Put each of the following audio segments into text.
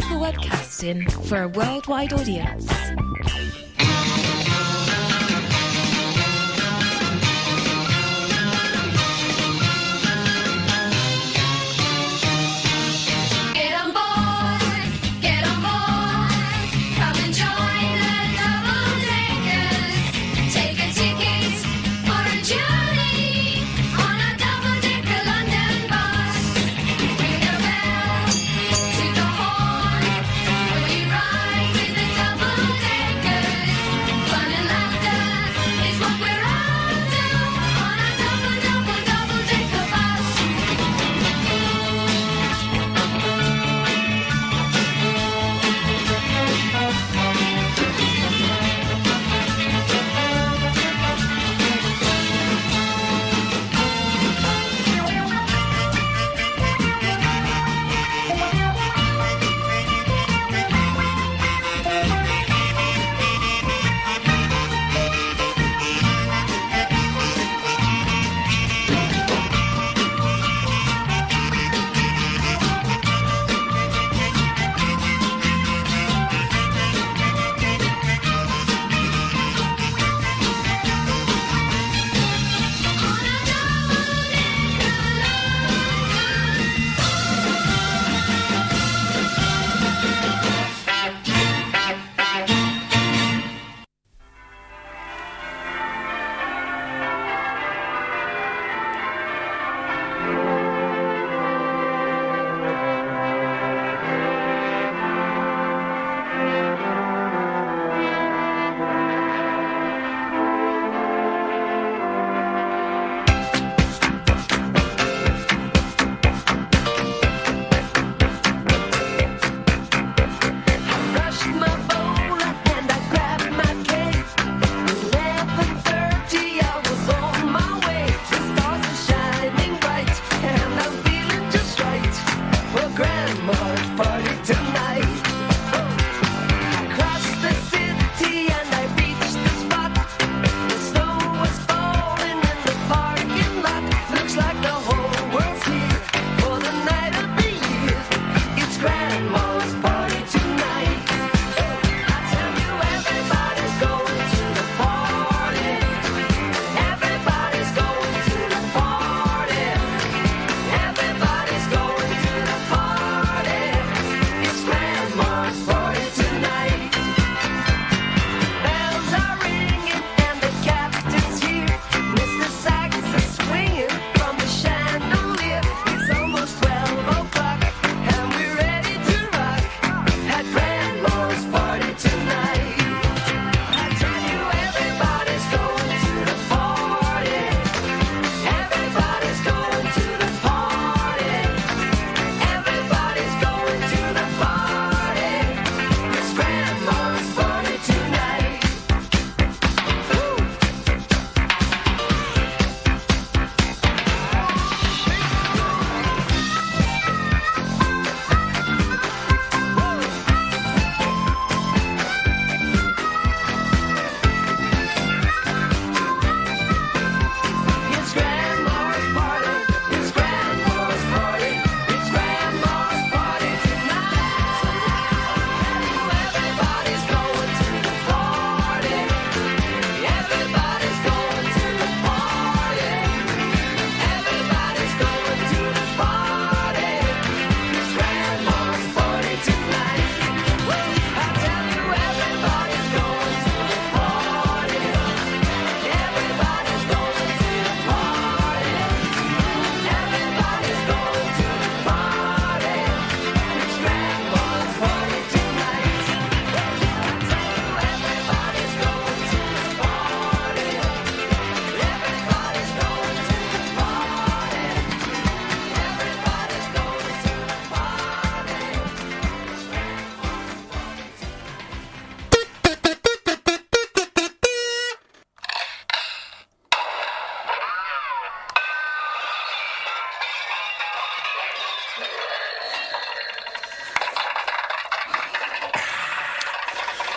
local webcasting for a worldwide audience.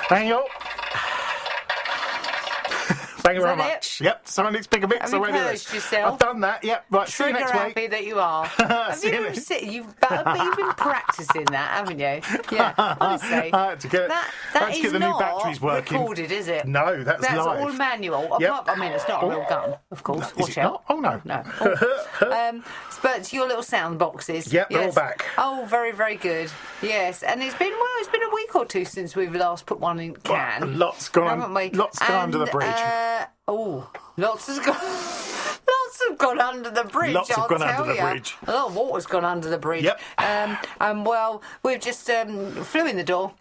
Thank you. Thank you very that much. Yep, someone needs to pick a mix Have you already. purged yourself? I've done that. Yep. Right. See you Trigger next happy week. that you are. Have See you you ever next- but you've been practicing that, haven't you? Yeah, honestly. To get That to is get the new not batteries working. recorded, is it? No, that's live. all manual. Yep. I mean, it's not a real gun, of course. Is Watch it out. not? Oh, no. No. But your little sound boxes. Yep, they're all yes. back. Oh, very, very good. Yes, and it's been a week or two since we've last put one in can. Well, lots gone haven't we? lots gone under the bridge. Lots has gone. Lots have gone under the bridge. Lots have I'll gone tell under the ya. bridge. A lot of water's gone under the bridge. Yep. Well, we've just flew in the door.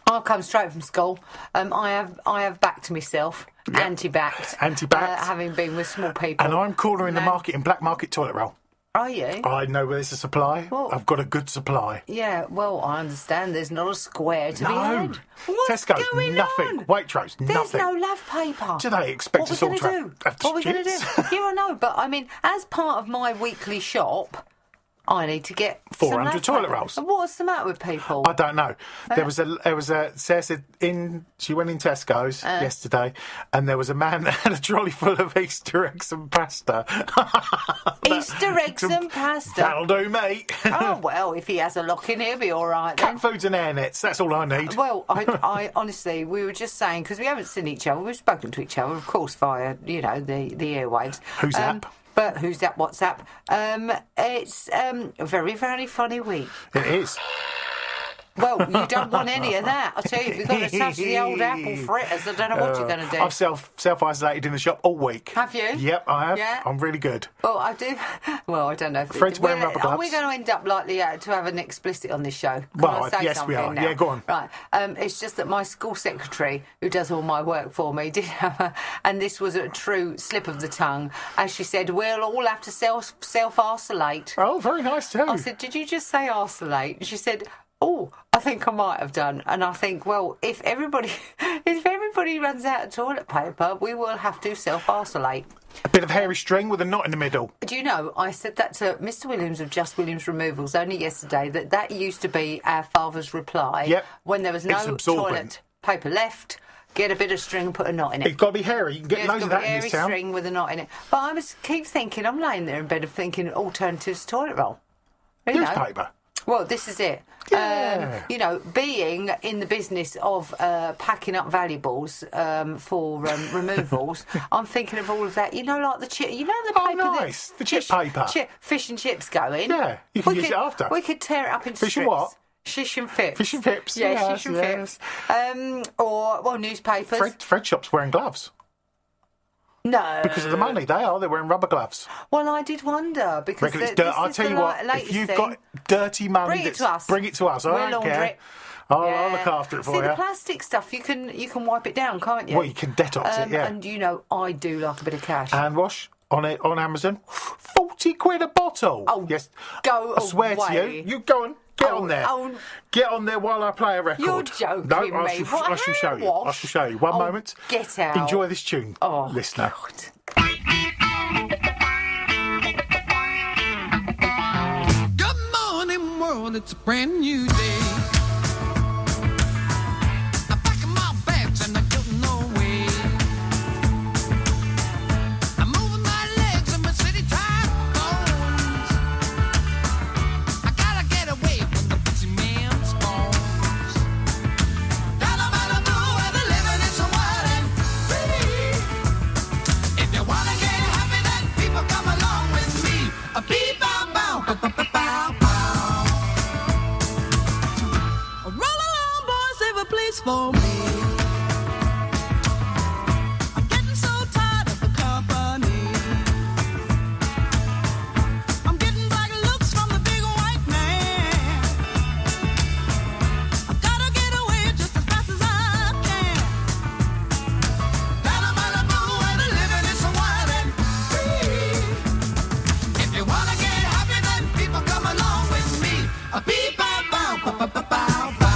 I've come straight from school. I have backed myself, Yep. anti-backed, having been with small people. And I'm cornering the market in black market toilet roll. Are you? I know where there's a supply. Well, I've got a good supply. Yeah, well, I understand there's not a square to be had. What's Tesco's, going nothing. on? Waitrose, There's nothing. no love paper. Do they expect us all to have What are we going to do? students? Yeah, I know, but I mean, as part of my weekly shop, I need to get 400 some toilet love paper. rolls. And what's the matter with people? I don't know. There was a Sarah said she went in Tesco's yesterday, and there was a man that had a trolley full of Easter eggs and pasta. Easter eggs and pasta. That'll do, mate. Oh, well, if he has a lock in, he'll be all right then. Cat foods and air nets. That's all I need. Well, I honestly, we were just saying, because we haven't seen each other, we've spoken to each other, of course, via, the airwaves. Who's that? But who's that WhatsApp? It's a very, very funny week. It is. Well, you don't want any of that. I tell you, if you've got to touch the old apple fritters, I don't know what you're going to do. I've self-isolated in the shop all week. Have you? Yep, I have. Yeah. I'm really good. Well, I do. Well, I don't know. Fred's wearing rubber gloves. Are we going to end up likely to have an explicit on this show? Can Well, I say yes, we something are. now? Yeah, go on. Right. It's just that my school secretary, who does all my work for me, did have and this was a true slip of the tongue, as she said, we'll all have to self-isolate. Oh, very nice too. I said, did you just say isolate? And she said, oh, I think I might have done. And I think, well, if everybody runs out of toilet paper, we will have to self-isolate. A bit of hairy string with a knot in the middle. Do you know, I said that to Mr. Williams of Just Williams Removals only yesterday, that used to be our father's reply. Yep. When there was It's no absorbent. toilet paper left, get a bit of string and put a knot in it. It's got to be hairy. You can get loads of that in hairy this town. string with a knot in it. But I keep thinking, I'm laying there in bed thinking alternatives toilet roll. You know. Newspaper. Well, this is it. Yeah. Being in the business of packing up valuables for removals, I'm thinking of all of that. Like the chip. The Oh, paper. nice. The chip paper. Fish and chips going. Yeah, you can use it after. We could tear it up into Fish and strips. what? Shish and fips. Fish and fips. Yeah, Yes, shish and yes. fips. Or newspapers. Fred shop's wearing gloves. No. Because of the money. They're wearing rubber gloves. Well, I did wonder because Reckon it's this dirt. is I'll tell you the what, if latest you've thing. got dirty money, Bring it to us. Bring it to us. We'll I don't launder care. it. I'll look after it for See, you. the plastic stuff, you can wipe it down, can't you? Well, you can detox it, yeah. And I do like a bit of cash. Hand wash on Amazon, 40 quid a bottle. Oh, yes. go I swear away. to you. You go on. Get on there. oh. Get on there while I play a record. You're joking No, me. I shall show you. I shall show you. One moment. Get out. Enjoy this tune, listener. God. Good morning, world. It's a brand new day. I'm packing my bags and I'm getting away. I'm moving my legs and my city tight bones. I gotta get away from the busy man's phones. Down by the blue where the living is so wild and free. If you wanna get happy, then people come along with me. A beep, bow, bow, bow, bow, bow, bow. Roll along, boys, save a place for me. I'm getting so tired of the company. I'm getting black looks from the big white man. I've gotta get away just as fast as I can. Down by the blue where the living is so wild and free. If you wanna get happy, then people come along with me. A beep, bow, bow, bow, bow, bow, bow.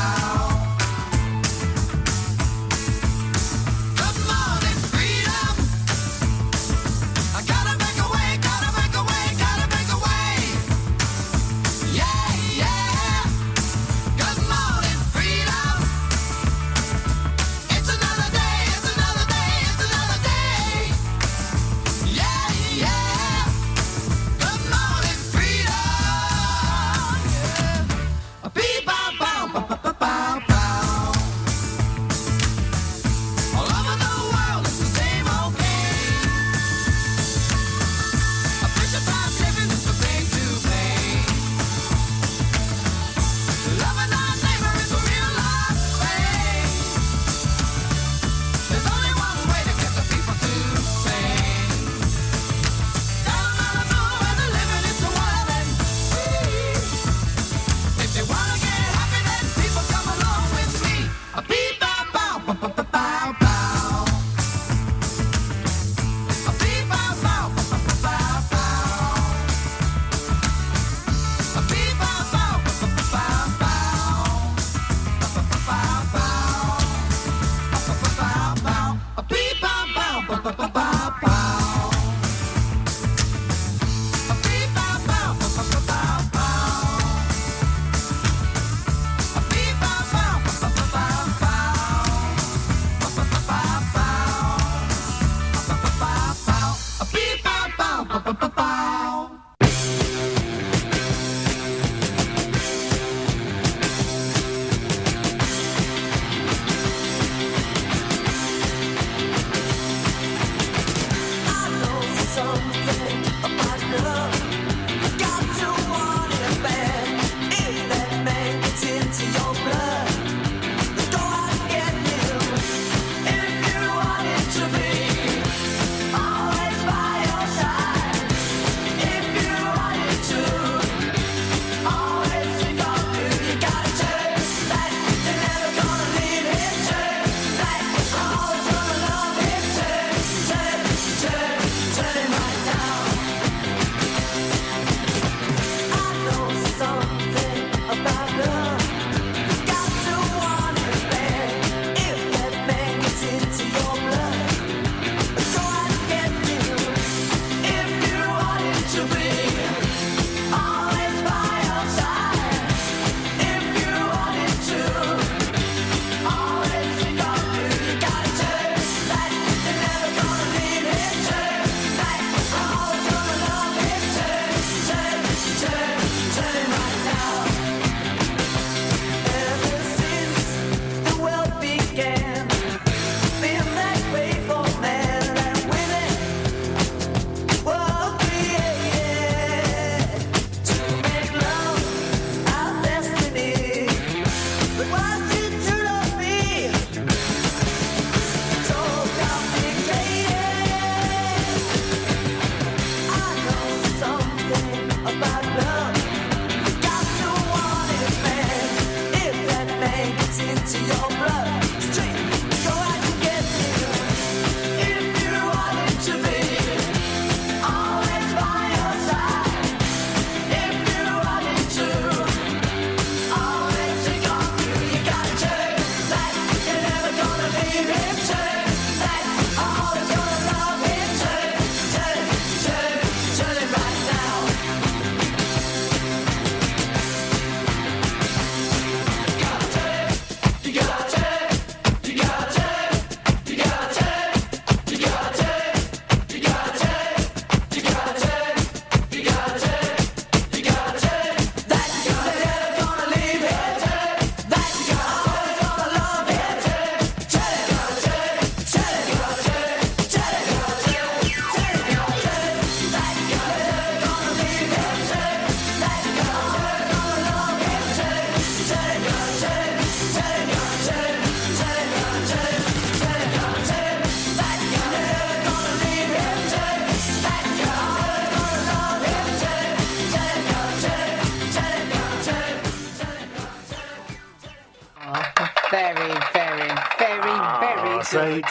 See?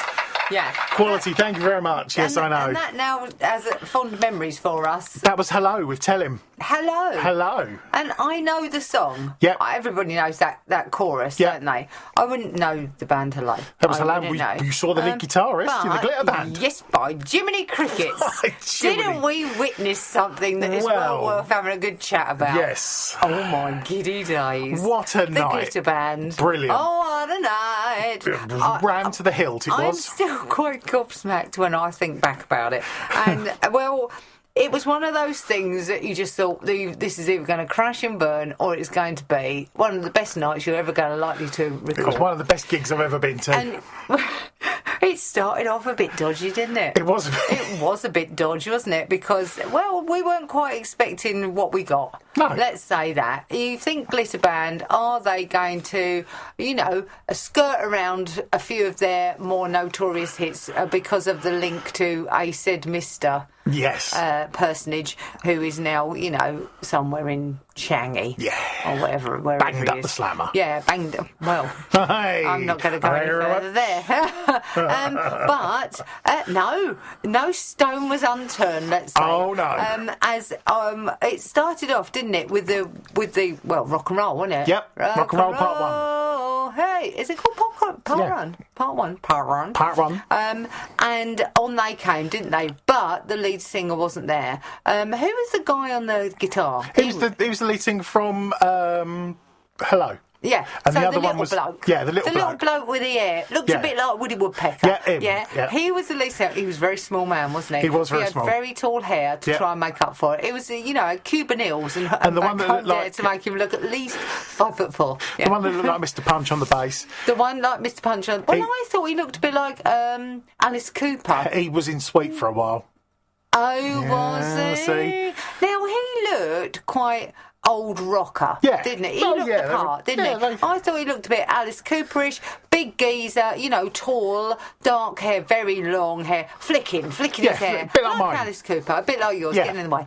Yeah. Quality, thank you very much. Yes, I know. And that now has fond memories for us. That was Hello with Tell Him. Hello. Hello. And I know the song. Yep. Everybody knows that chorus, Yep. don't they? I wouldn't know the band Hello. That was I Hello. wouldn't know. You saw the lead guitarist in the but- Glitter Band. Yes, by Jiminy Crickets. By Jiminy. Didn't we witness something that is well worth having a good chat about? Yes. Oh, my giddy days. What a the night. Glitter Band. Brilliant. Oh, what a night. Ran to the hilt, it I'm was. still quite gobsmacked when I think back about it. And, well, it was one of those things that you just thought, this is either going to crash and burn or it's going to be one of the best nights you're ever going to likely to record. It was one of the best gigs I've ever been to. And it started off a bit dodgy, didn't it? It was. It was a bit dodgy, wasn't it? Because, well, we weren't quite expecting what we got. No. Let's say that. You think Glitter Band, are they going to, skirt around a few of their more notorious hits because of the link to a said Mr. Yes. Personage who is now, somewhere in Changi. Yeah. Or whatever, wherever Banged he up is. the slammer. Yeah, banged up. Well, Hey. I'm not going to go any further there. But no stone was unturned. Let's say. Oh, no. As it started off, didn't it, with the rock and roll, wasn't it? Yep, rock and roll part one. Oh, hey, is it called part Yeah. one? Part one. Part one. And on they came, didn't they? But the lead singer wasn't there. Who was the guy on the guitar? He was the lead singer from Hello. Yeah, And so the other little one was bloke. yeah, the little bloke with the hair looked Yeah. a bit like Woody Woodpecker. Yeah, him. Yeah. He was the lead singer. He was a very small man, wasn't he? He was very had small. very tall hair to Yeah. try and make up for it. It was Cuban heels and the one that back looked there like- to make him look at least 5'4". Yeah. The one that looked like Mr. Punch on the bass. The one like Mr. Punch. Well, He- I thought he looked a bit like Alice Cooper. He was in Sweet for a while. Oh, was he? see. Now he looked quite old rocker, Yeah. didn't he? He Oh, looked yeah, the they were- part, didn't yeah, he? they- I thought he looked a bit Alice Cooperish, big geezer, tall, dark hair, very long hair, flicking Yeah, his hair. a bit like mine. Alice Cooper, a bit like yours, Yeah. getting in the way.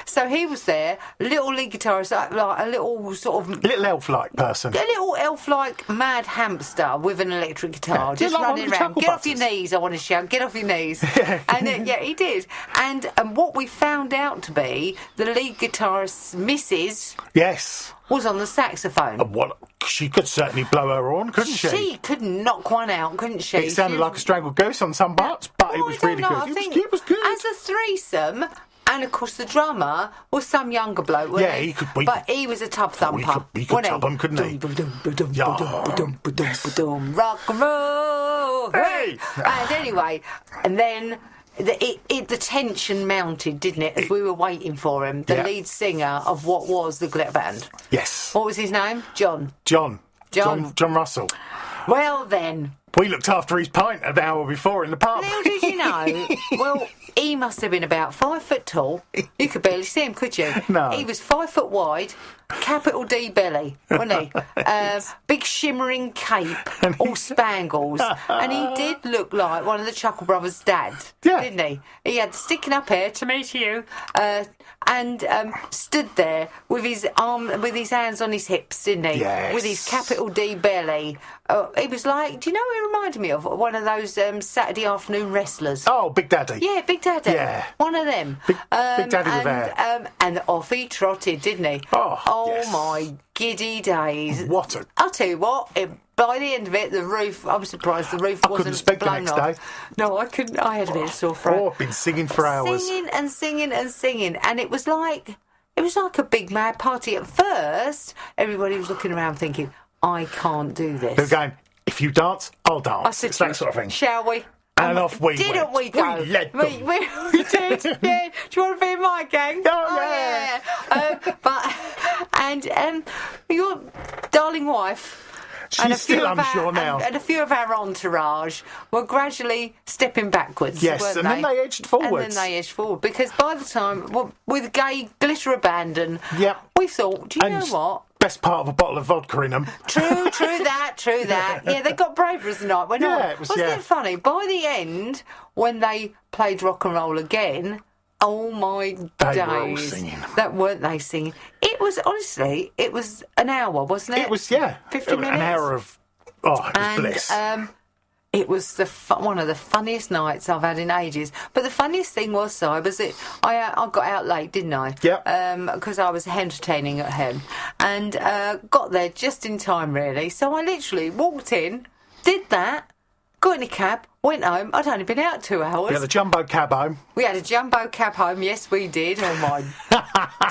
So he was there, little lead guitarist, like a little sort of. Little elf-like person. A little elf-like mad hamster with an electric guitar, Yeah, just like one running of the around. Chuckle Get off your Butters. knees, I want to shout. Get off your knees. And yeah, he did. And what we found out to be the lead guitarist's missus Yes. was on the saxophone. What? She could certainly blow her horn, couldn't she? She could knock one out, couldn't she? It sounded She- like a strangled goose on some parts, but it Oh, was I don't really know. good. I think It was good. As a threesome, and of course the drummer was some younger bloke, wasn't Yeah, he? he could- But he was a tub thumper. he could wasn't tub 'em, couldn't he? Rock and roll, Hey! And anyway, and then the tension mounted, didn't it? As we were waiting for him, the Yeah. lead singer of what was the Glitter Band. Yes. What was his name? John. John Russell. Well then. We looked after his pint an hour before in the pub. Little did you know, well, he must have been about 5 foot tall. You could barely see him, could you? No. He was 5 foot wide, capital D belly, wasn't he? Big shimmering cape, all spangles. And he did look like one of the Chuckle Brothers' dad, Yeah. didn't he? He had sticking up hair, to meet you, and stood there with his hands on his hips, didn't he? Yes. With his capital D belly. He was like, do you know what he reminded me of? One of those Saturday afternoon wrestlers. Oh, Big Daddy. Yeah, Big Daddy. Yeah. One of them. Big Daddy with hair. And off he trotted, didn't he? Oh, yes. My giddy days. What a... I'll tell you what, by the end of it, the roof, I was surprised the roof wasn't couldn't speak the blown next off. day. No, I couldn't. I had a bit of sore throat. Oh, I've been singing for hours. Singing and singing and singing. And it was like a big mad party. At first, everybody was looking around thinking, I can't do this. They were going, if you dance, I'll dance. I said, It's that sort of thing. Shall we? And off we Didn't went. we go? We led them. We did. Yeah. Do you want to be in my gang? Oh, And your darling wife. She's still, I'm sure, now. And a few of our entourage were gradually stepping backwards. Yes, weren't and then they edged forwards. And then they edged forward because by the time, with gay glitter abandon, Yep. we thought, do you know And what? Best part of a bottle of vodka in them. True that. Yeah, they got braver as the night went on. Yeah, it was, Wasn't yeah. it funny? By the end, when they played rock and roll again, oh my They were all days. singing. That weren't they singing? It was, honestly, it was an hour, wasn't it? It was, yeah. 50 minutes. An hour of... Oh, it was And bliss. It was one of the funniest nights I've had in ages. But the funniest thing was, Si, was that I got out late, didn't I? Yep. Because I was entertaining at home. And got there just in time, really. So I literally walked in, did that, got in a cab, went home. I'd only been out 2 hours. We had a jumbo cab home. We had a jumbo cab home, yes we did. Oh my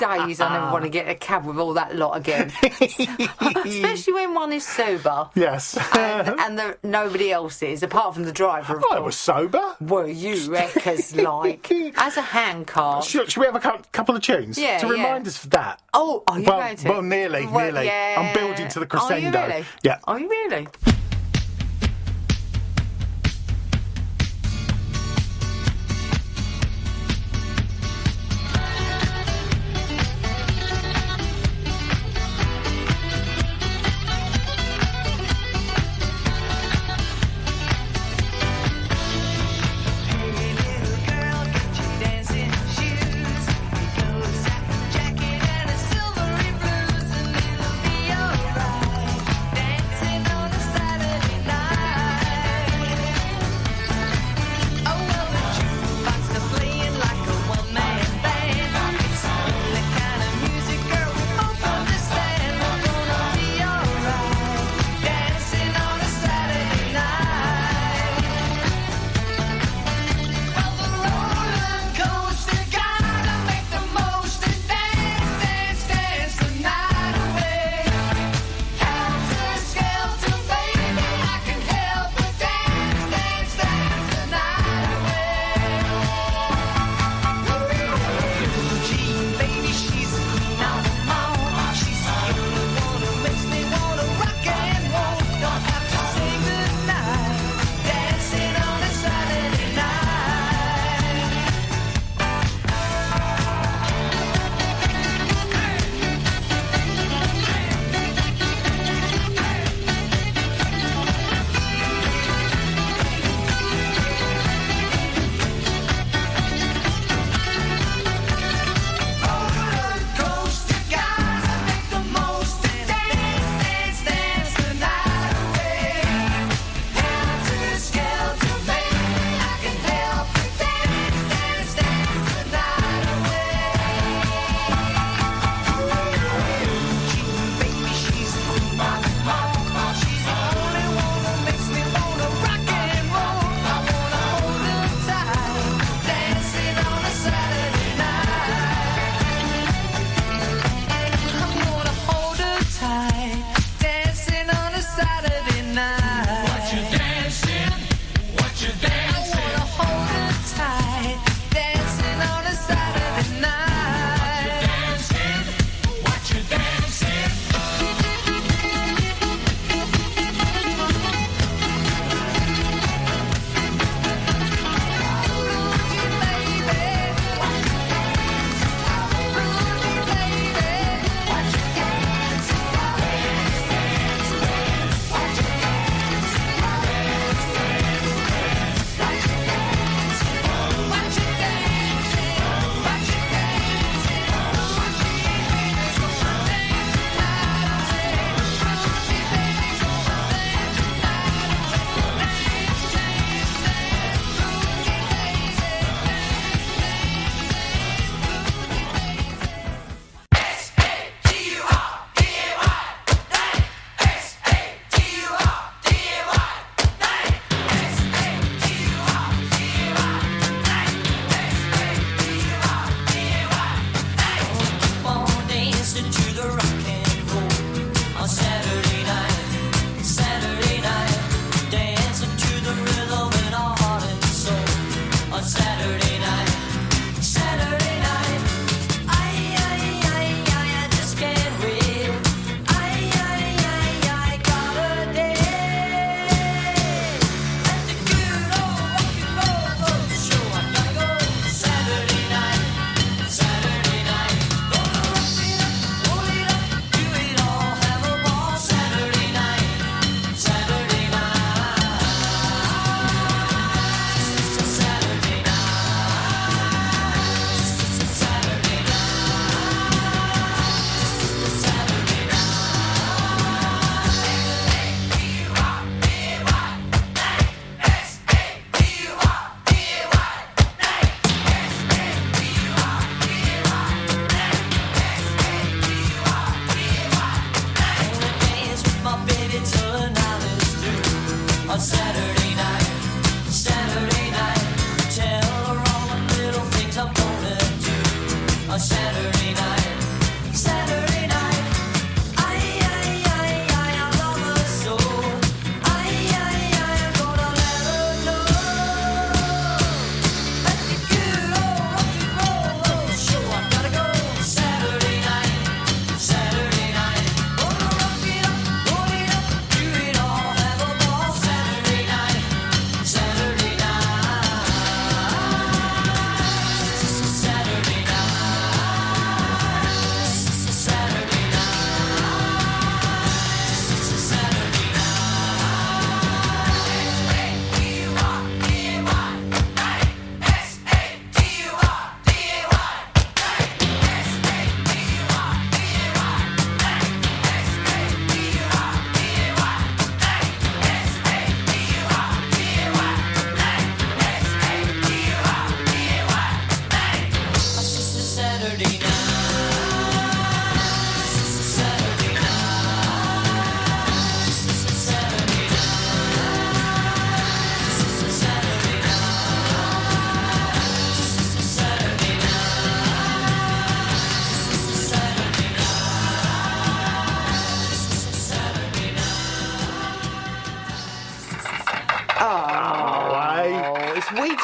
days, I never want to get a cab with all that lot again. Especially when one is sober. Yes. And nobody else is, apart from the driver, of I course. was sober. Were you wreckers like? As a handcar. Should we have a couple of tunes Yeah, to remind us of that? Oh, are you going to? Well, nearly. Yeah. I'm building to the crescendo. Are you really? Yeah. Are you really? Dancing on the side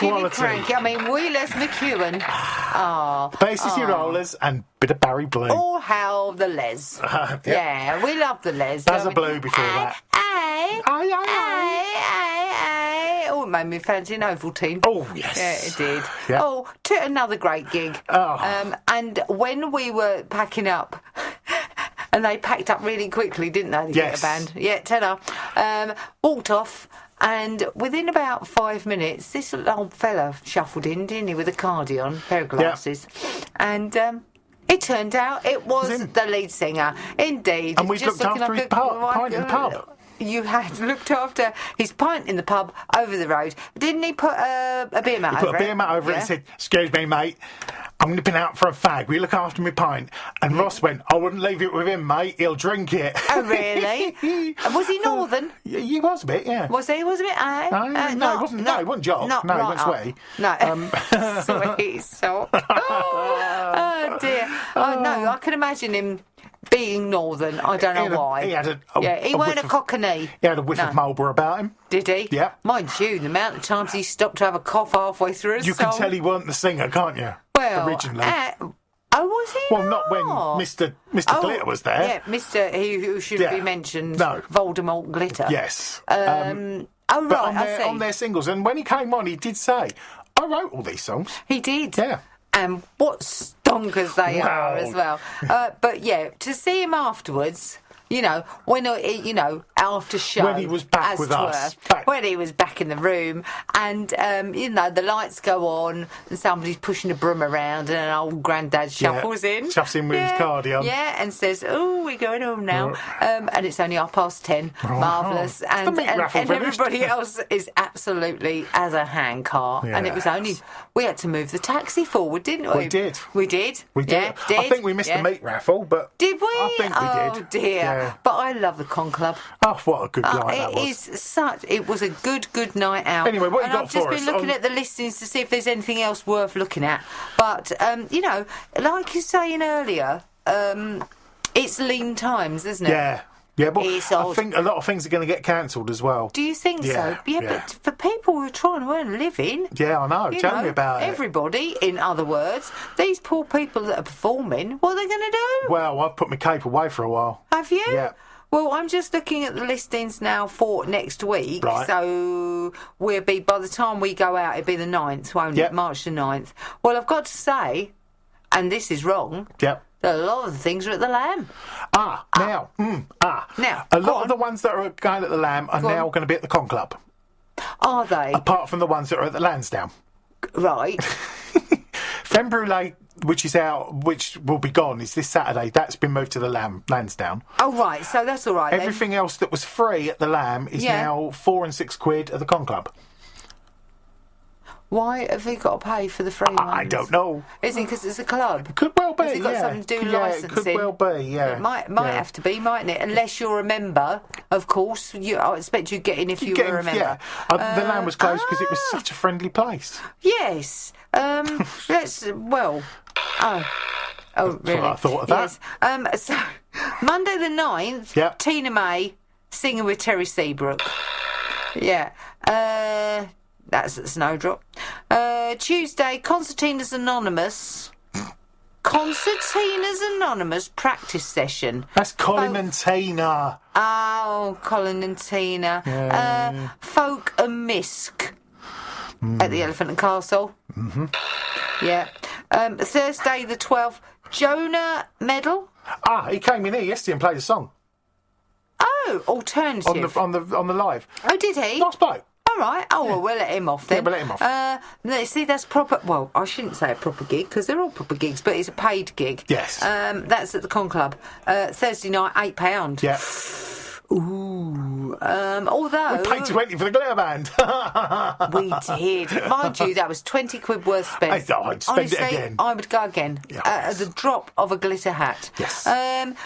Jimmy Quality. Cranky. I mean, Wheelers McEwen. Oh. Bases, your rollers, and bit of Barry Blue. All hail the Les. Yeah, we love the Les. That's don't a we? blue before that. Aye. Oh, it made me fancy an Ovaltine. Oh, yes. Yeah, it did. Yeah. Oh, to another great gig. Oh. And when we were packing up, and they packed up really quickly, didn't they? The Yes. Getter band. Yeah, tenor. Walked off, and within about 5 minutes, this little old fella shuffled in, didn't he, with a cardi on, pair of glasses. And it turned out it was him. the lead singer. Indeed. And we Just looked looking after like his pint in the pub. You had looked after his pint in the pub over the road. Didn't he put a beer mat He over put a beer mat over it and said, "Excuse me, mate, I'm nipping out for a fag. Will you look after my pint?" And Ross went, "I wouldn't leave it with him, mate. He'll drink it." Oh, really? Was he northern? He was a bit, yeah. Was he? Was a bit? No, he wasn't. No, he wasn't Jock. Not No, he right wasn't up. sweaty. No. Sweaty sock. Oh, dear. Oh, no, I can imagine him being northern. I don't know why. He had he weren't a cockney. He had a whiff of Marlborough about him. Did he? Yeah. Mind you, the amount of times he stopped to have a cough halfway through a You song. can tell he weren't the singer, can't you? Well, originally. Oh, was he? Well, not when Mr. Glitter was there. Yeah, Mr. Who should Yeah. be mentioned. No. Voldemort Glitter. Yes. Oh, But right, I see. on their singles, and when he came on, he did say, "I wrote all these songs." He did. Yeah. And what stonkers they Wow. are as well. But yeah, to see him afterwards, when after show, When he was back as with twere, us. Back. when he was back in the room, and the lights go on, and somebody's pushing a broom around, and an old granddad shuffles in, Shuffles in with his cardi on. yeah, and says, "Oh, we're going home now," and it's only 10:30, marvellous, It's the and meat raffle finished. everybody else is absolutely as a handcart, and it was only we had to move the taxi forward, didn't we? We did. We did. We did. Yeah, did. I think we missed the meat raffle, but Did we? I think we oh did. dear! Yeah. But I love the Con Club. Oh, what a good night that was. It was a good night out. Anyway, what you and got I've just for been us looking on- at the listings to see if there's anything else worth looking at. But like you were saying earlier, it's lean times, isn't it? Yeah. Yeah, but It's I old. think a lot of things are going to get cancelled as well. Do you think Yeah, so? Yeah, yeah. but for people who are trying to earn a living. Yeah, I know. Tell me about it. Everybody, in other words, these poor people that are performing, what are they going to do? Well, I've put my cape away for a while. Have you? Yeah. Well, I'm just looking at the listings now for next week. Right. So by the time we go out, it'll be the 9th, won't Yep. it? March the 9th. Well, I've got to say, and this is wrong, Yep. that a lot of the things are at the Lamb. Now. Now, A go lot on. of the ones that are going at the Lamb are Go on. now going to be at the Con Club, Are they? apart from the ones that are at the Lansdowne. Right. Femme Brûlée, which will be gone, is this Saturday. That's been moved to the Lansdowne. Oh, right. So that's all right then. Everything else that was free at the Lamb is Yeah. now £4 and £6 at the Con Club. Why have they got to pay for the free ones? I don't know. Is it because it's a club? Could well be. Has it got yeah. something to do with Yeah, licensing? it could well be. Yeah. It might Yeah. have to be, mightn't it? Unless you're a member, of course. I expect you'd get in if you Get were a in- member. yeah. The Lamb was closed because it was such a friendly place. Yes. Let's. Well. Oh, really? what I thought of that. Yes. So, Monday the 9th, Yep. Tina May singing with Terry Seabrook. Yeah. That's at Snowdrop. Tuesday, Concertina's Anonymous practice session. That's Colin and Tina. Oh, Colin and Tina. Folk and Misk at the Elephant and Castle. Mm-hmm. Yeah. Thursday the 12th, Jonah Medal. He came in here yesterday and played a song Oh, alternative. on the live. Oh, did he? Nice bloke. All right. Oh, well, we'll let him off then. Yeah, we'll let him off. No, see, that's proper. Well, I shouldn't say a proper gig because they're all proper gigs, but it's a paid gig. Yes. That's at the Con Club. Thursday night, £8. Yeah. Ooh. Although Paid 20 for the glitter band. we did, mind you, that was 20 quid worth spent. I thought I'd spend it Honestly, again. I would go again. Yeah, At yes. the drop of a glitter hat. Yes.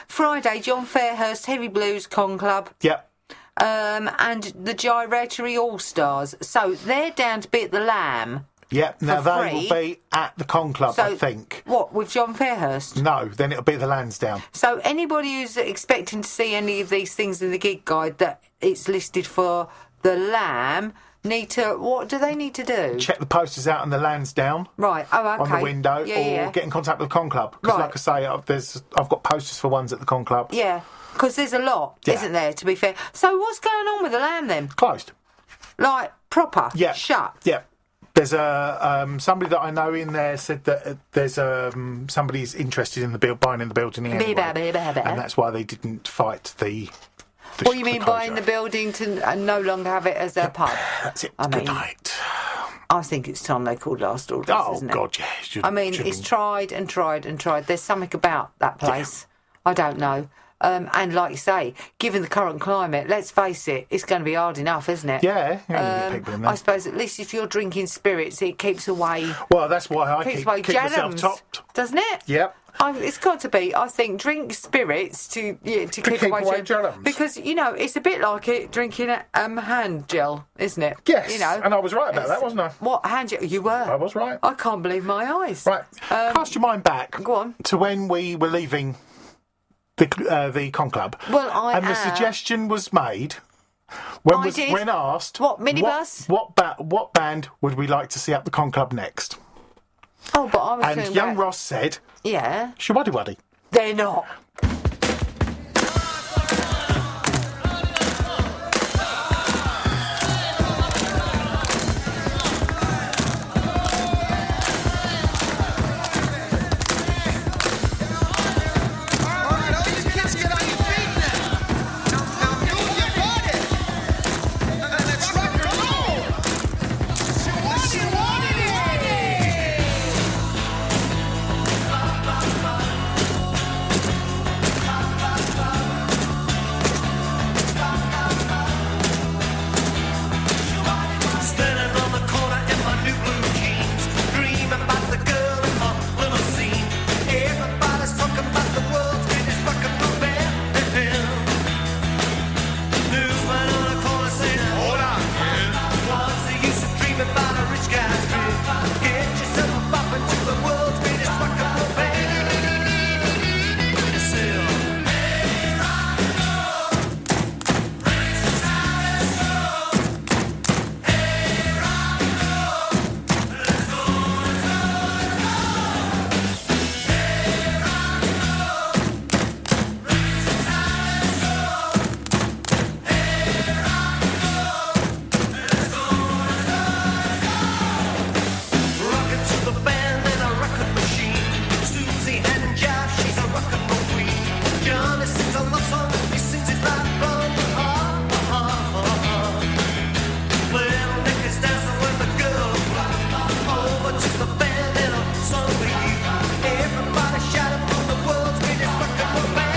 Friday, John Fairhurst, Heavy Blues Con Club. Yep. And the Gyratory All Stars. So they're down to be at the Lamb. Yep. Now For they free? will be at the Con Club, So I think. What, with John Fairhurst? No, then it'll be the Lansdowne. So anybody who's expecting to see any of these things in the gig guide that it's listed for the Lamb, need to... What do they need to do? Check the posters out and the Lansdowne Right, oh, okay. on the window, or get in contact with the Con Club. Because, Right. like I say, I've got posters for ones at the Con Club. Yeah, because there's a lot, Yeah. isn't there, to be fair? So what's going on with the lamb then? Closed. Like, proper? Yeah. Shut? Yeah. There's somebody that I know in there said that there's somebody's interested in buying in the building anyway, and that's why they didn't fight the What you mean the buying closure. the building to no longer have it as a pub? That's it. I Good mean, night. I think it's time they called Last Orders, Oh isn't it? God, yeah. I mean, it's tried and tried and tried. There's something about that place. I don't know. And like you say, given the current climate, let's face it, it's going to be hard enough, isn't it? Yeah, you get people in there. I suppose at least if you're drinking spirits, it keeps away... Well, that's why I keeps keep away myself germs, topped. doesn't it? Yep. It's got to be. I think drink spirits to keep keep away away germs. germs. Because it's a bit like drinking hand gel, isn't it? Yes, and I was right about that, wasn't I? What hand gel? You were. I was right. I can't believe my eyes. Right. Cast your mind back. Go on. To when we were leaving the Con Club. Well, the suggestion was made when asked What, minibus? what band would we like to see at the Con Club next? Oh, but I was And thinking young about- Ross said, Yeah. Shawaddy Waddy. They're not. Standing on the corner in my new blue jeans, dreaming about the girl in my limousine. Everybody's talking about the world's greatest rock and roll band. Newsman on the corner saying, hold on, kid. What's the use of dreaming about a rich guy's dream? Get yourself a bop into the world's greatest rock and roll band. Rockin' to the band in a record machine. Susie and Jive, she's a rock and roll queen. Johnny sings a love song, he sings it right from the heart. Little Nick is dancing with the girl. Over to the band in a song for you. Everybody shouting from the world's greatest rock and roll band.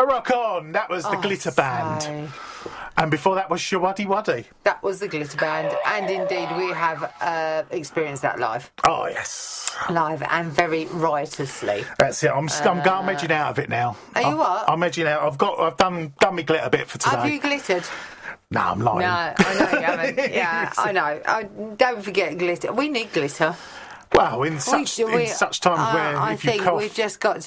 Rock On. That was the Glitter Band. So- And before that was Shawaddy Waddy. That was the Glitter Band, and indeed we have experienced that live. Oh, yes. Live and very riotously. That's it. I'm edging out of it now. Are you what? I'm edging out. I've done my glitter bit for today. Have you glittered? No, I'm lying. No, I know you haven't. Yeah, I know. Don't forget glitter. We need glitter. Well, in such times where I if you think cough... we've just got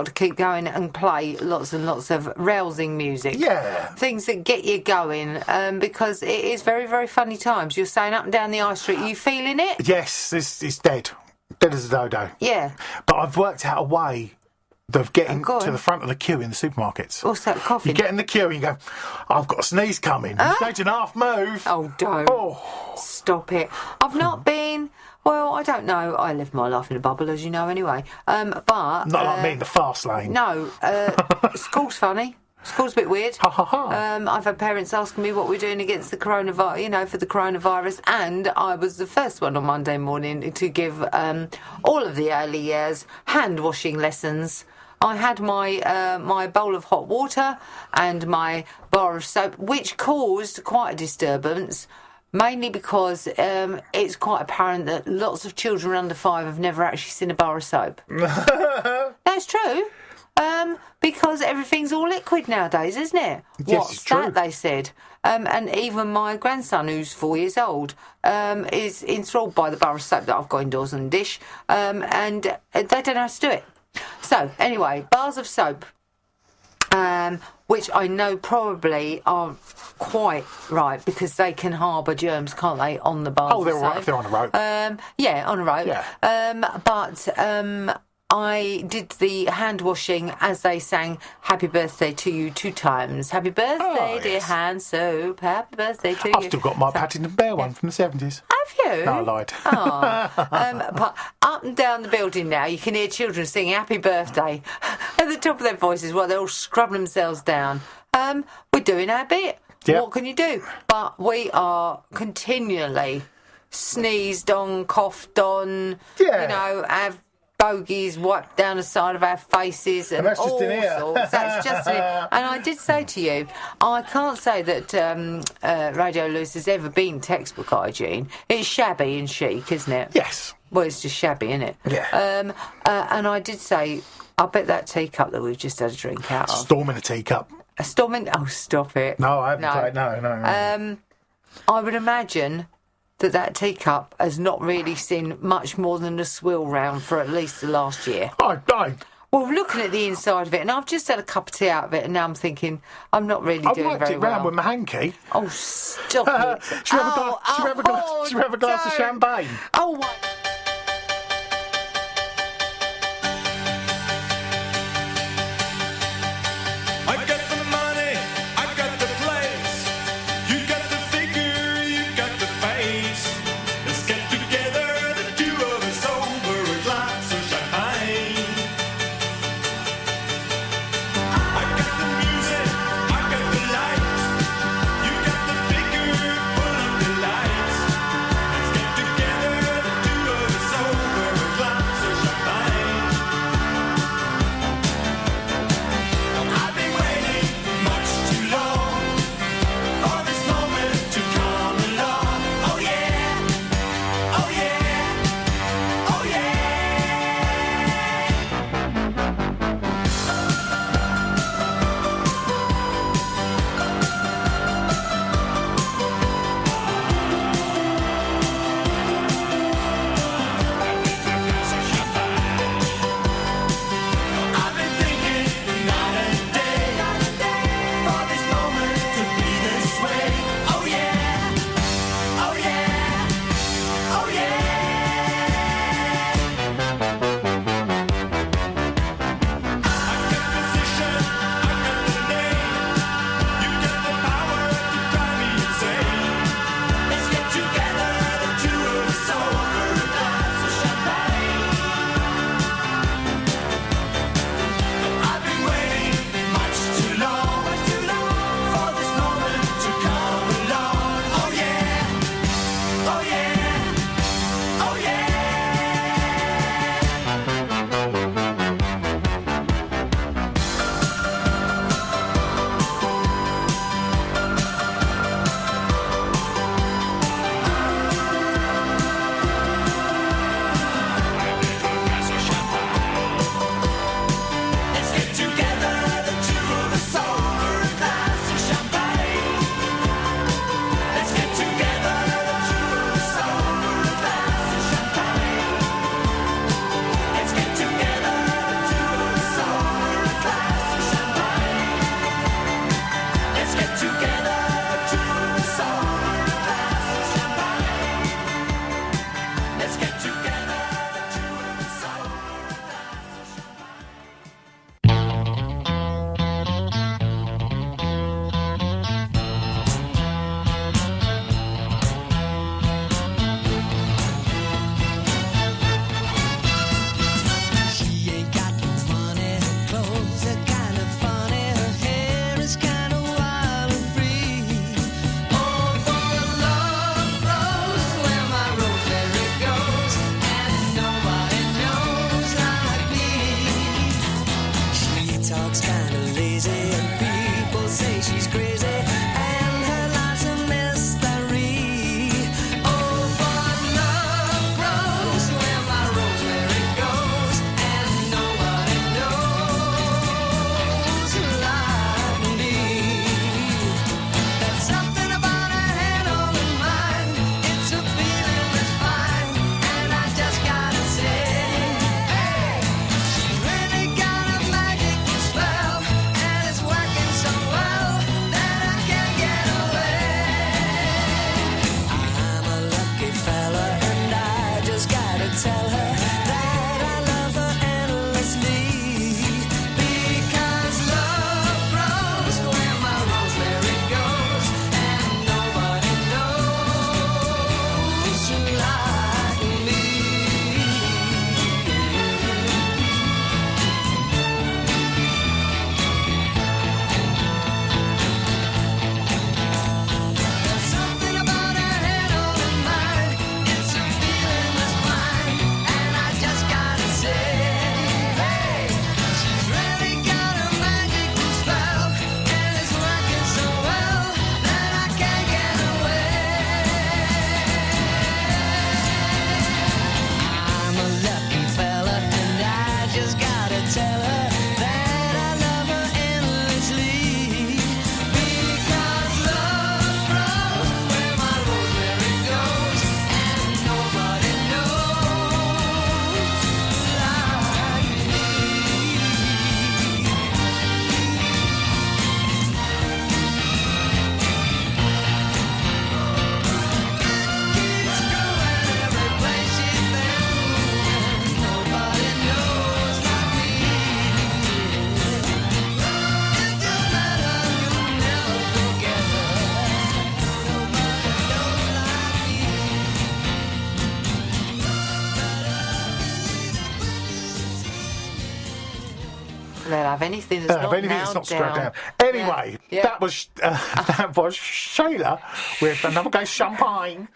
to keep going and play lots and lots of rousing music. Yeah. Things that get you going, because it is very, very funny times. You're saying up and down the high street. Are you feeling it? Yes, it's dead. Dead as a dodo. Yeah. But I've worked out a way of getting Go on. to the front of the queue in the supermarkets. What's that, coughing? You get in the queue and you go, I've got a sneeze coming. Stage and a half move. Oh, don't. Oh. Stop it. I've not been... Well, I don't know. I live my life in a bubble, as you know, anyway. But... Not like me in the fast lane. No. School's funny. School's a bit weird. Ha, ha, ha. I've had parents asking me what we're doing against the coronavirus, for the coronavirus, and I was the first one on Monday morning to give all of the early years hand washing lessons. I had my bowl of hot water and my bar of soap, which caused quite a disturbance. Mainly because it's quite apparent that lots of children under 5 have never actually seen a bar of soap. That's true. Because everything's all liquid nowadays, isn't it? Yes, What's it's true. that, they said. And even my grandson, who's 4 years old, is enthralled by the bar of soap that I've got indoors on the dish. And they don't know how to do it. So, anyway, bars of soap. Which I know probably aren't quite right because they can harbour germs, can't they, on the bars? Oh, they're of all right soap. if they're on a rope. Yeah, on a rope. Yeah. But I did the hand washing as they sang "Happy Birthday to You" 2 times. Happy birthday, dear yes. hand soap. Happy birthday to you. I've still got my Paddington Bear one from the 70s. Have you? No, I lied. But up and down the building now, you can hear children singing "Happy Birthday" at the top of their voices while they're all scrubbing themselves down. We're doing our bit. Yep. What can you do? But we are continually sneezed on, coughed on. Yeah. Have bogies wiped down the side of our faces and that's just all in here. sorts. That's just in here. And I did say to you, I can't say that Radio Lewis has ever been textbook hygiene. It's shabby and chic, isn't it? Yes. Well, it's just shabby, isn't it? Yeah. And I did say, I bet that teacup that we've just had a drink out of. Storm in a teacup. A storming... Oh, stop it. No, I haven't tried. No. I would imagine that teacup has not really seen much more than a swill round for at least the last year. Well, looking at the inside of it, and I've just had a cup of tea out of it, and now I'm thinking, I'm not really I doing worked very it round well. with my hanky. Oh, stop it. Should we have a glass of champagne? Oh, what? I got the money, I got the place. You got the figure, you got the face. Let's get together, the two of us over a glass of champagne. I got the music, I got the lights. You got the figure full of delights. Let's get together, the two tell her that I love her endlessly. Because love grows where my rosemary goes, and nobody knows like me. Keeps going every place she's been. Nobody knows like me. If you met her, you'll never forget her. Nobody knows like me. They'll have anything that's not anything that's nailed not scrubbed down. down. Anyway, Yeah. that was Shayla with another glass of champagne.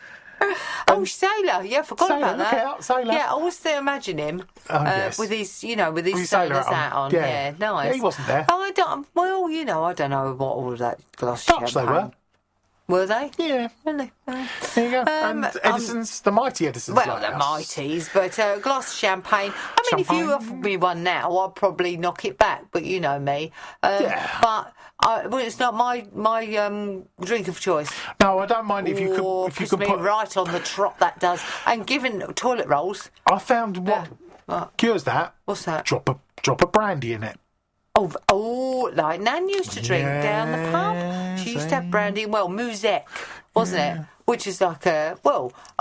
Oh, Sailor! Yeah, I forgot Sailor, about look that. out, Sailor. Yeah, I always still imagine him yes. with his, with his With his sailor sailor's hat hat on. on. Yeah. Yeah, nice. Yeah, he wasn't there. Oh, I don't. Well, I don't know what all of that glass of Dutch they champagne. were. Were they? Yeah. Really? There you go. And Edison's, the mighty Edison's Well, the Lighthouse. mighties, but a glass of champagne. I mean, if you Champagne. offered me one now, I'd probably knock it back. But you know me. Yeah. But it's not my drink of choice. No, I don't mind if you Oh, could. If you puts could me put. right on the trot. That does. And given toilet rolls, I found what What? cures that. what's that? Drop a brandy in it. Oh, like Nan used to drink down the pub. She used to have brandy, Musette, wasn't it? Which is like I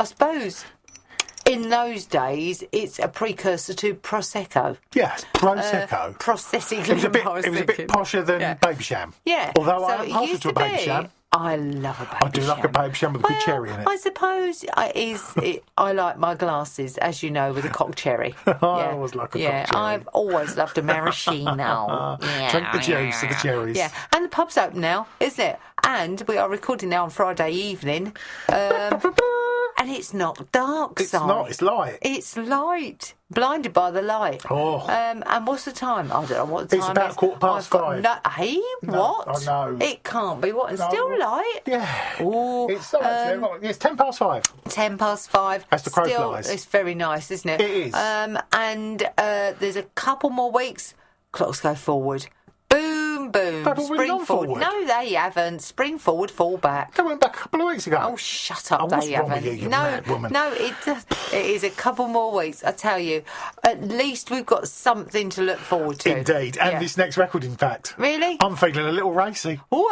suppose in those days it's a precursor to Prosecco. Yes, Prosecco. Prosthetic It was a bit. I was It was a bit thinking. posher than Baby Sham. Yeah. Although so I'm it partial used to a Baby Sham. I love a baby I do like a Baby Sham with a good cherry in it. I suppose I like my glasses, as you know, with a cock cherry. I always like a cock cherry. I've always loved a maraschino. Yeah. Drink the juice of the cherries. Yeah, and the pub's open now, isn't it? And we are recording now on Friday evening. And it's not dark, It's Si. not. It's light. It's light. Blinded by the light. Oh. And what's the time? I don't know what the It's time about is. 5:15. No, hey, what? I know. It can't be. What? And No. still light? Yeah. Oh, It's not actually. It's 5:10. 5:10. As the crow Still, flies. It's very nice, isn't it? It is. And there's a couple more weeks. Clocks go forward. Boom, boom. They've already Spring gone forward. No, they haven't. Spring forward, fall back. They went back a couple of weeks ago. Oh, shut up! Oh, what's they wrong haven't. with you, you no, mad woman? no, it is a couple more weeks. I tell you, at least we've got something to look forward to. Indeed. And Yeah. this next record, in fact. Really? I'm feeling a little racy. Ooh.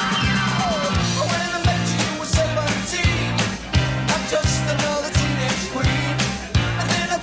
When I met you, you were 17. I'm just another teenage queen. And then I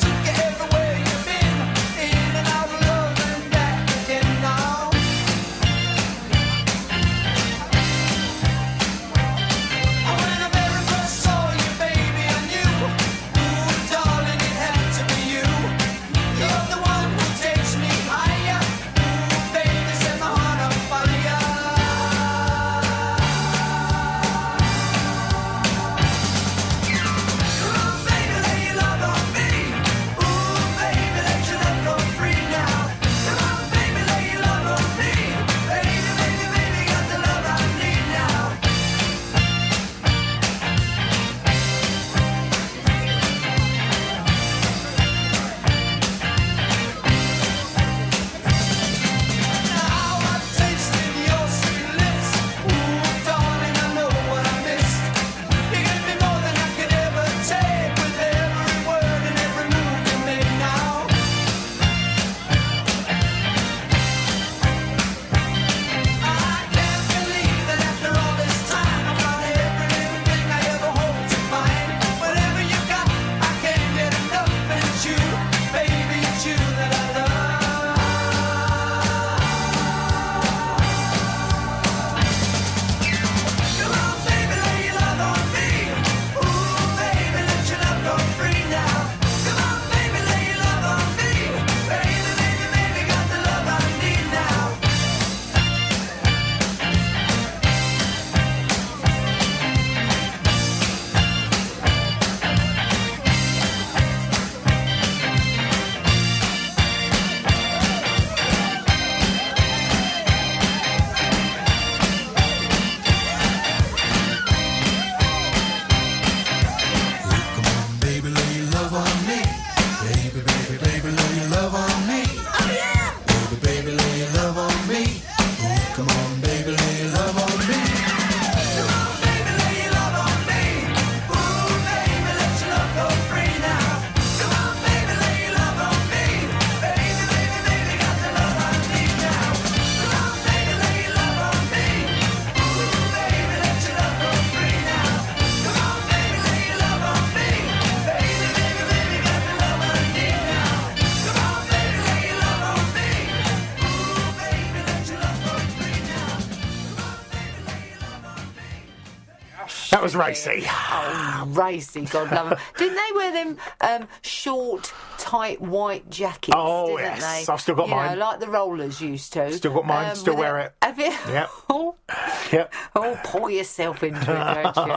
That was racy. Oh, racy, God love them. Didn't they wear them short, tight white jackets? Oh, didn't yes. they? I've still got mine. Like the rollers used to. Still got mine, still wear it. Have you? Yep. Oh, Yep. pour yourself into it, don't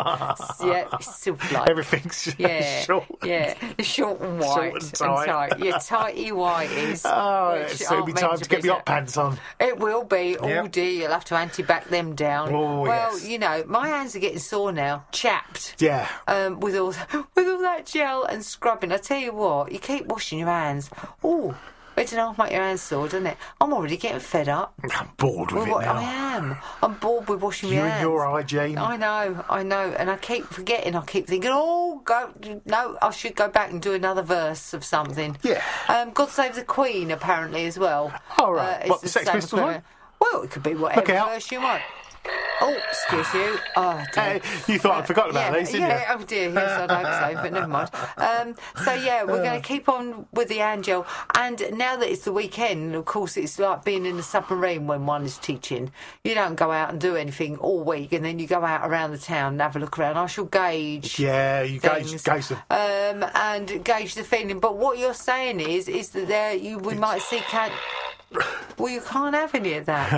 you? Yeah, silk like. Everything's short. Yeah, short and white. Short and tight. Your tighty whities. Oh, which it'll aren't be meant time to get be the hot pants on. It will be. Oh Yep. dear, you'll have to anti-back them down. Oh, well, yes. you know, my hands are getting sore now, chapped. Yeah. With all that gel and scrubbing. I tell you what, you keep washing your hands. Oh, it doesn't make your hands sore, doesn't it? I'm already getting fed up. I'm bored with it I now. am. I'm bored with washing my You hands. and your hygiene. I know, and I keep forgetting. I keep thinking, I should go back and do another verse of something. Yeah. God Save the Queen, apparently, as well. Oh, right. It's What, the Sex same Pistols one? Well, it could be whatever Look out. verse you want. Oh, excuse you. Oh, dear. You thought I'd forgotten about these, didn't you? Oh dear, yes, I'd hope so, but never mind. We're going to keep on with the angel. And now that it's the weekend, of course, it's like being in a submarine when one is teaching. You don't go out and do anything all week, and then you go out around the town and have a look around. I shall gauge. Yeah, you things, gauge them. and gauge the feeling. But what you're saying is that we might see Well, you can't have any of that.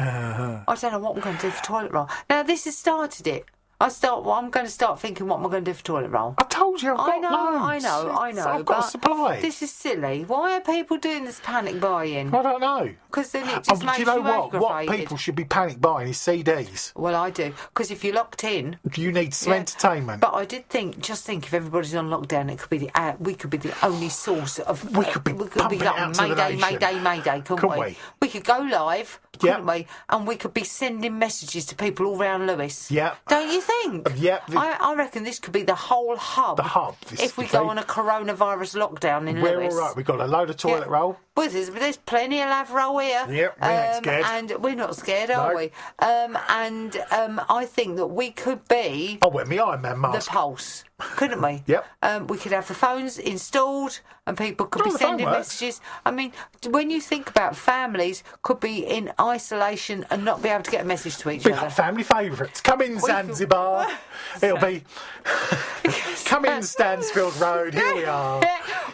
I don't know what I'm going to do for toilet roll. Now, this has started it. I'm going to start thinking what am I going to do for toilet roll. I told you I've got I loads. know. I've got a but supply. This is silly. Why are people doing this panic buying? I don't know. Because then it just makes do you know you what? What aggravated. people should be panic buying is CDs. Well, I do. Because if you're locked in... You need some entertainment. But I did think if everybody's on lockdown, it could be we could be the only source of... We could be pumping it out to the nation. Mayday, couldn't we? We could go live, couldn't we? And we could be sending messages to people all around Lewis. Yeah. Don't you think? Yeah. I reckon this could be the whole hub. The hub. If we go on a coronavirus lockdown in We're Lewis. all right. We've got a load of toilet roll. Well, there's plenty of lav roll here. Yep, we ain't scared. And we're not scared, are No. we? I think that we could be I'll wear my Iron Man the mask. pulse, couldn't we? Yep. We could have the phones installed and people could be the phone sending works. messages. I mean, when you think about families could be in isolation and not be able to get a message to each Be other. like family favourites. Come in Zanzibar. It'll be come in Stansfield Road. Here we are.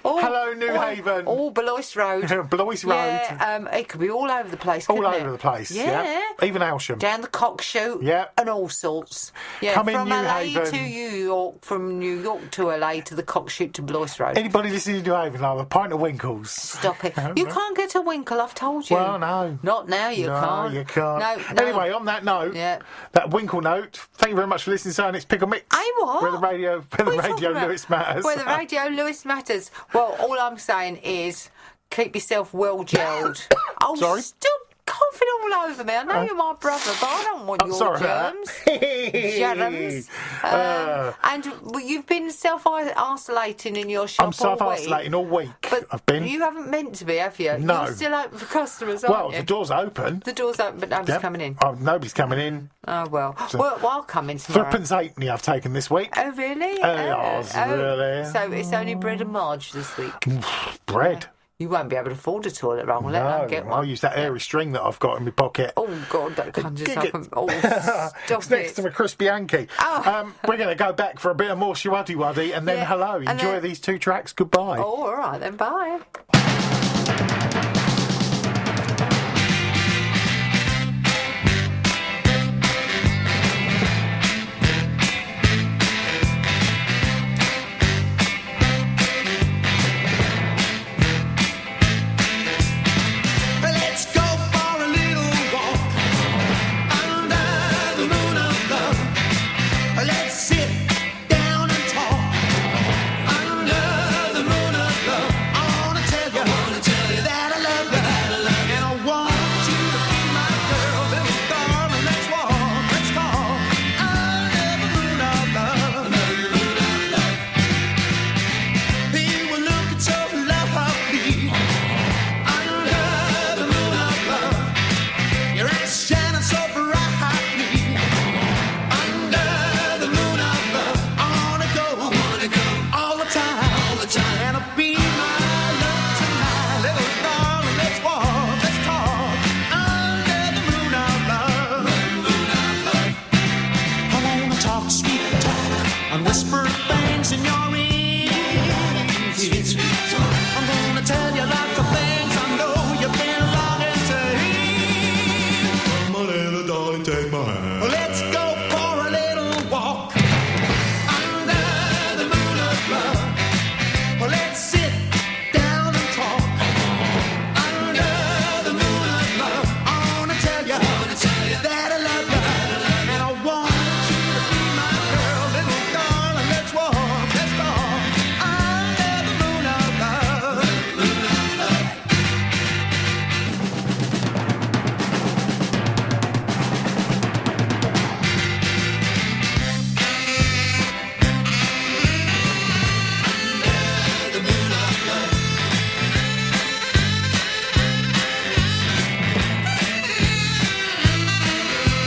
Hello, New Haven. All Blois Road. Blois Road. Yeah, it could be all over the place. All couldn't over it? the place. Yeah. Even Aylsham. Down the Cockshoot. Yeah. And all sorts. Yeah. Come in from New LA Haven. to New York, from New York to LA to the Cockshoot to Blois Road. Anybody listening to New Haven, I'll have a pint of Winkles. Stop it. You can't get a Winkle, I've told you. Well, no. Not now, you can't. No, you can't. No. Anyway, on that note, Yeah. that Winkle note, thank you very much for listening to our next Pickle Mix. Hey, what? Where the radio What are you talking about? Lewis matters. Where the radio Lewis matters. Well, all I'm saying is keep yourself well gelled. Oh, Sorry? Still coughing all over me. I know you're my brother, but I don't want your sorry germs. Germs. And you've been self-isolating in your shop I'm self-isolating all week. But I've been. you haven't meant to be, have you? No. You're still open for customers, aren't Well, you? the door's open. The door's open, but nobody's Yep. coming in. Oh, nobody's coming in. Oh, well. Well, I'll come in tomorrow. Threepence halfpenny I've taken this week. Oh, really? Really. So it's only bread and marge this week. Bread. You won't be able to afford a toilet roll. Let No, them get one. I'll use that airy string that I've got in my pocket. Oh, God, that conjures Gig up. it. Oh, stop It's next it. to a crispy Yankee. Oh. We're going to go back for a bit of more Shawaddy Waddy and then Yeah, hello. and Enjoy then- these two tracks. Goodbye. Oh, all right then. Bye. Let's go for a little walk under the moon of love. Let's sit down and talk under the moon of love. I wanna tell you and whisper things in your ear. I'm gonna tell you lots of things I know you've been longing to hear. Come on, little darling, take my hand. Let's go for a little walk under the moon of love. Let's sit down and talk under the moon of love. I wanna tell you that I love you, and I want you to be my girl, little darling. Let's walk, let's talk under the moon of love.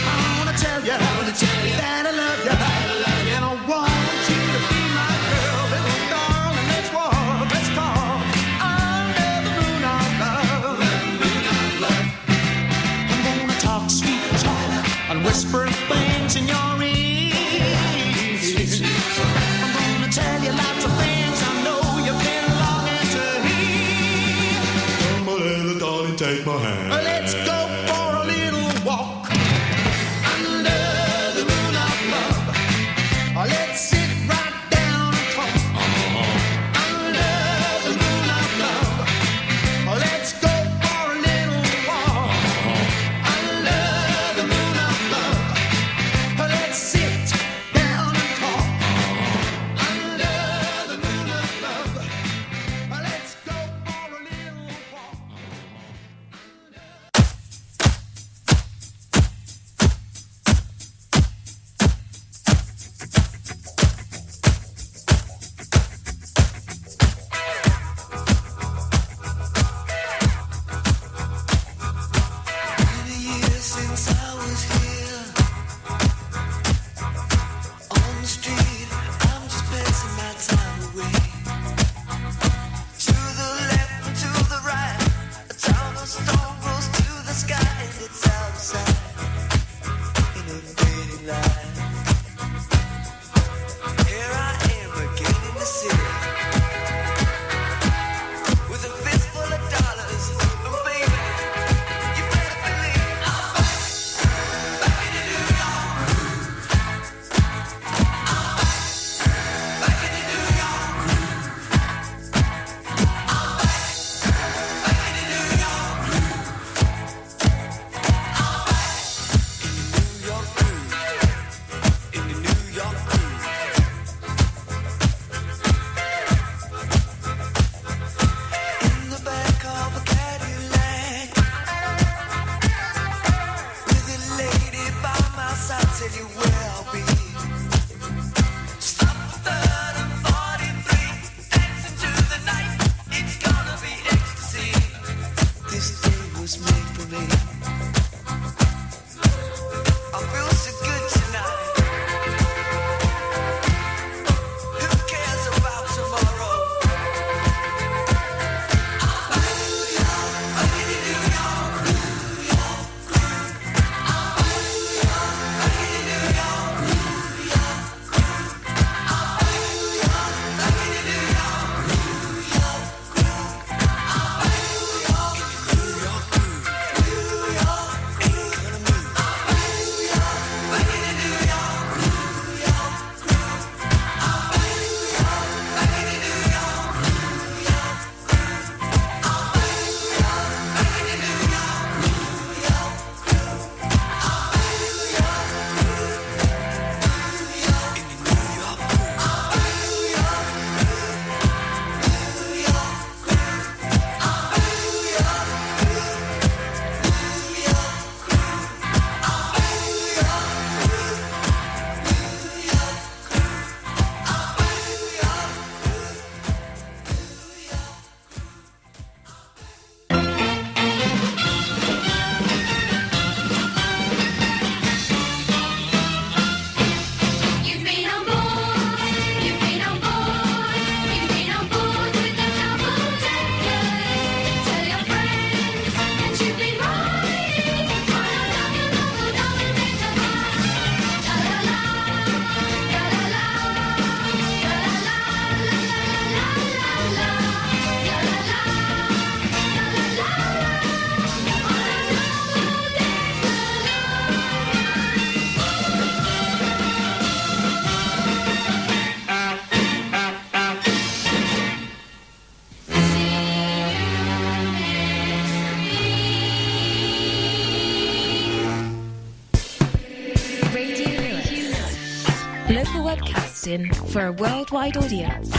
I wanna tell you that I love you, and I want you to be my girl, little darling. Let's walk, let's talk under the moon of love. I'm gonna talk sweet talk and whisper things in your ears. I'm gonna tell you lots of things I know you've been longing to hear. Come on, little darling, take my hand. Let's go for a little walk under the moon of love. Let's sit right down and talk under the moon of love. Let's go for a little walk under the moon of love. Let's sit down and talk under the moon of love. Let's go for a little walk under local webcasting for a worldwide audience.